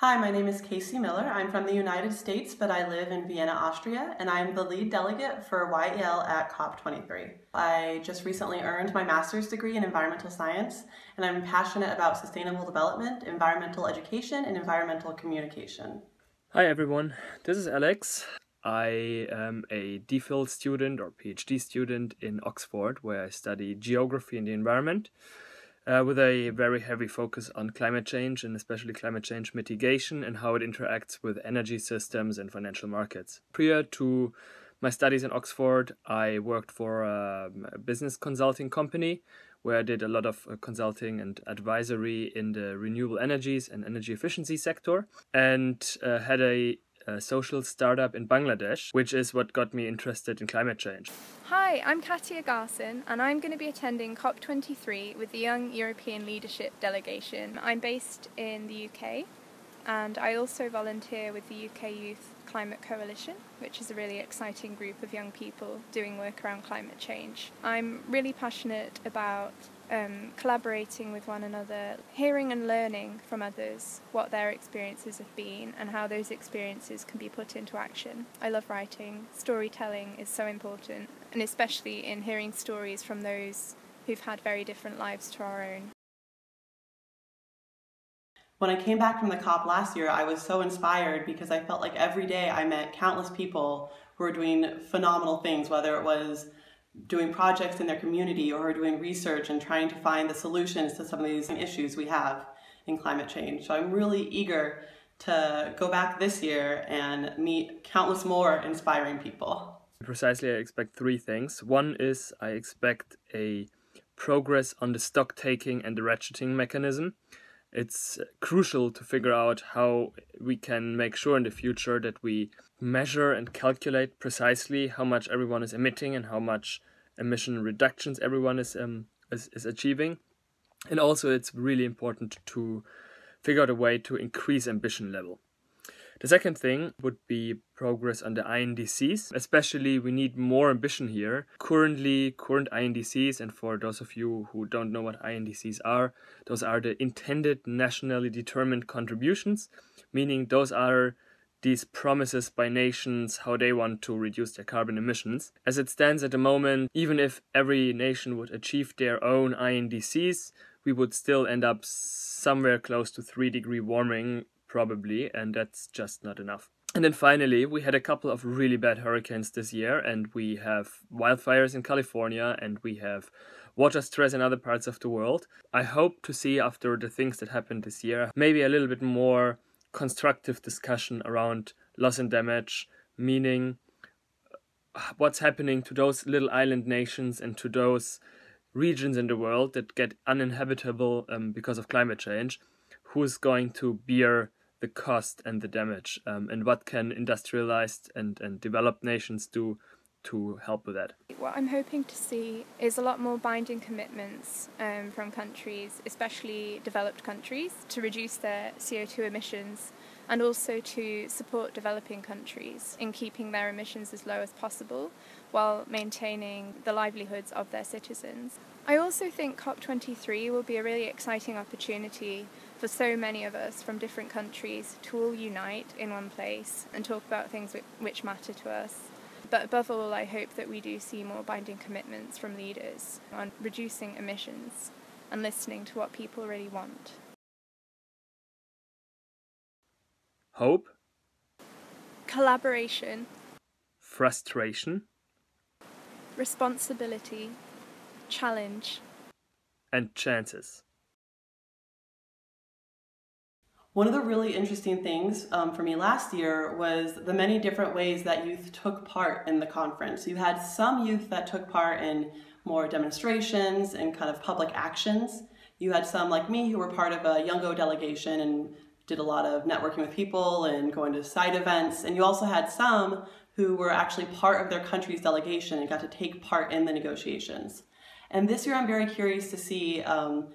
Hi, my name is Casey Miller. I'm from the United States, but I live in Vienna, Austria, and I'm the lead delegate for YEL at COP23. I just recently earned my master's degree in environmental science, and I'm passionate about sustainable development, environmental education, and environmental communication. Hi everyone, this is Alex. I am a DPhil student or PhD student in Oxford, where I study geography and the environment, with a very heavy focus on climate change and especially climate change mitigation and how it interacts with energy systems and financial markets. Prior to my studies in Oxford, I worked for a business consulting company where I did a lot of consulting and advisory in the renewable energies and energy efficiency sector, and had a social startup in Bangladesh, which is what got me interested in climate change. Hi, I'm Katia Garson and I'm going to be attending COP23 with the Young European Leadership Delegation. I'm based in the UK and I also volunteer with the UK Youth Climate Coalition, which is a really exciting group of young people doing work around climate change. I'm really passionate about collaborating with one another, hearing and learning from others what their experiences have been and how those experiences can be put into action. I love writing. Storytelling is so important, and especially in hearing stories from those who've had very different lives to our own. When I came back from the COP last year, I was so inspired because I felt like every day I met countless people who were doing phenomenal things, whether it was doing projects in their community or doing research and trying to find the solutions to some of these issues we have in climate change. So I'm really eager to go back this year and meet countless more inspiring people. Precisely, I expect three things. One is I expect a progress on the stock taking and the ratcheting mechanism. It's crucial to figure out how we can make sure in the future that we measure and calculate precisely how much everyone is emitting and how much emission reductions everyone is achieving. And also it's really important to figure out a way to increase ambition level. The second thing would be progress on the INDCs. Especially, we need more ambition here. Current INDCs, and for those of you who don't know what INDCs are, those are the intended nationally determined contributions, meaning those are these promises by nations how they want to reduce their carbon emissions. As it stands at the moment, even if every nation would achieve their own INDCs, we would still end up somewhere close to 3-degree warming probably, and that's just not enough. And then finally, we had a couple of really bad hurricanes this year, and we have wildfires in California, and we have water stress in other parts of the world. I hope to see, after the things that happened this year, maybe a little bit more constructive discussion around loss and damage, meaning what's happening to those little island nations and to those regions in the world that get uninhabitable because of climate change. Who's going to bear the cost and the damage, and what can industrialized and developed nations do to help with that? What I'm hoping to see is a lot more binding commitments from countries, especially developed countries, to reduce their CO2 emissions and also to support developing countries in keeping their emissions as low as possible while maintaining the livelihoods of their citizens. I also think COP23 will be a really exciting opportunity for so many of us from different countries to all unite in one place and talk about things which matter to us. But above all, I hope that we do see more binding commitments from leaders on reducing emissions and listening to what people really want. Hope. Collaboration. Frustration. Responsibility. Challenge. And chances. One of the really interesting things for me last year was the many different ways that youth took part in the conference. You had some youth that took part in more demonstrations and kind of public actions. You had some like me who were part of a Youngo delegation and did a lot of networking with people and going to side events. And you also had some who were actually part of their country's delegation and got to take part in the negotiations. And this year I'm very curious to see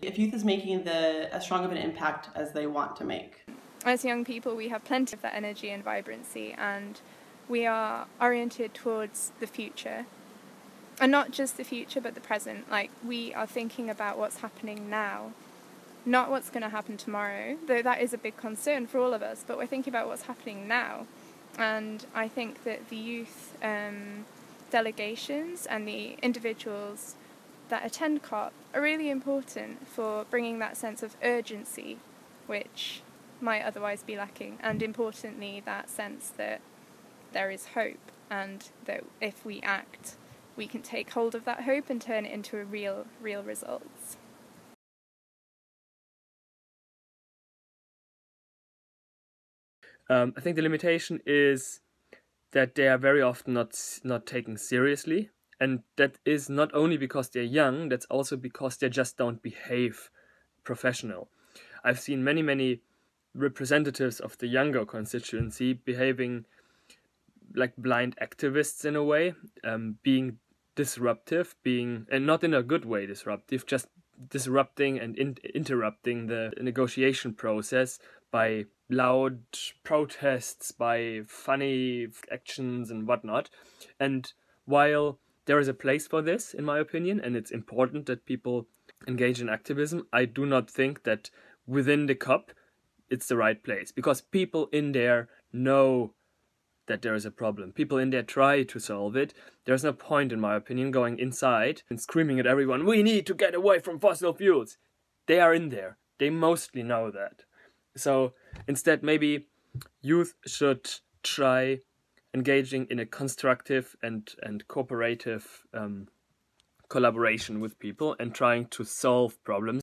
if youth is making as strong of an impact as they want to make. As young people, we have plenty of that energy and vibrancy, and we are oriented towards the future. And not just the future, but the present. Like, we are thinking about what's happening now not what's going to happen tomorrow, though that is a big concern for all of us, but we're thinking about what's happening now. And I think that the youth delegations and the individuals that attend COP are really important for bringing that sense of urgency, which might otherwise be lacking, and importantly that sense that there is hope, and that if we act, we can take hold of that hope and turn it into a real results. I think the limitation is that they are very often not taken seriously, and that is not only because they're young, that's also because they just don't behave professional. I've seen many representatives of the younger constituency behaving like blind activists in a way, being disruptive, and not in a good way disruptive, just disrupting and interrupting the negotiation process by loud protests, by funny actions and whatnot. And while there is a place for this, in my opinion, and it's important that people engage in activism, I do not think that within the COP it's the right place, because people in there know that there is a problem. People in there try to solve it. There's no point, in my opinion, going inside and screaming at everyone, we need to get away from fossil fuels. They are in there. They mostly know that. So instead, maybe youth should try engaging in a constructive and cooperative collaboration with people and trying to solve problems.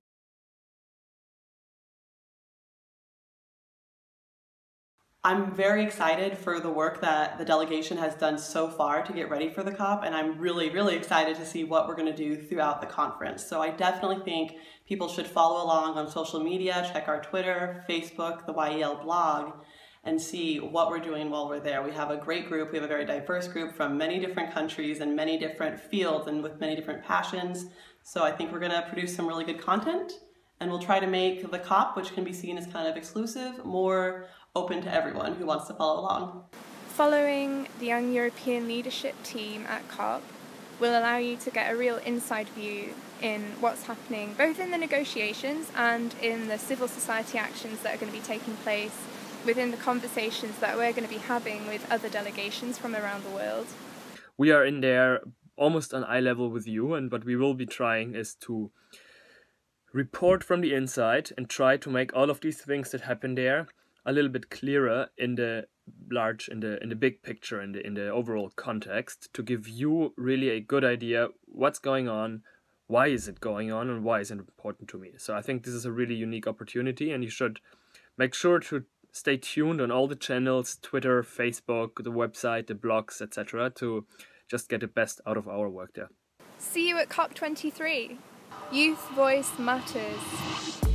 I'm very excited for the work that the delegation has done so far to get ready for the COP, and I'm really excited to see what we're going to do throughout the conference. So I definitely think people should follow along on social media, check our Twitter, Facebook, the YEL blog, and see what we're doing while we're there. We have a great group. We have a very diverse group from many different countries and many different fields and with many different passions. So I think we're going to produce some really good content, and we'll try to make the COP, which can be seen as kind of exclusive, more open to everyone who wants to follow along. Following the Young European Leadership Team at COP will allow you to get a real inside view in what's happening both in the negotiations and in the civil society actions that are going to be taking place within the conversations that we're going to be having with other delegations from around the world. We are in there almost on eye level with you, and what we will be trying is to report from the inside and try to make all of these things that happen there a little bit clearer in the big picture, in the overall context, to give you really a good idea what's going on, why is it going on, and why is it important to me. So I think this is a really unique opportunity, and you should make sure to stay tuned on all the channels, Twitter, Facebook, the website, the blogs, etc., to just get the best out of our work there. See you at COP23. Youth Voice Matters.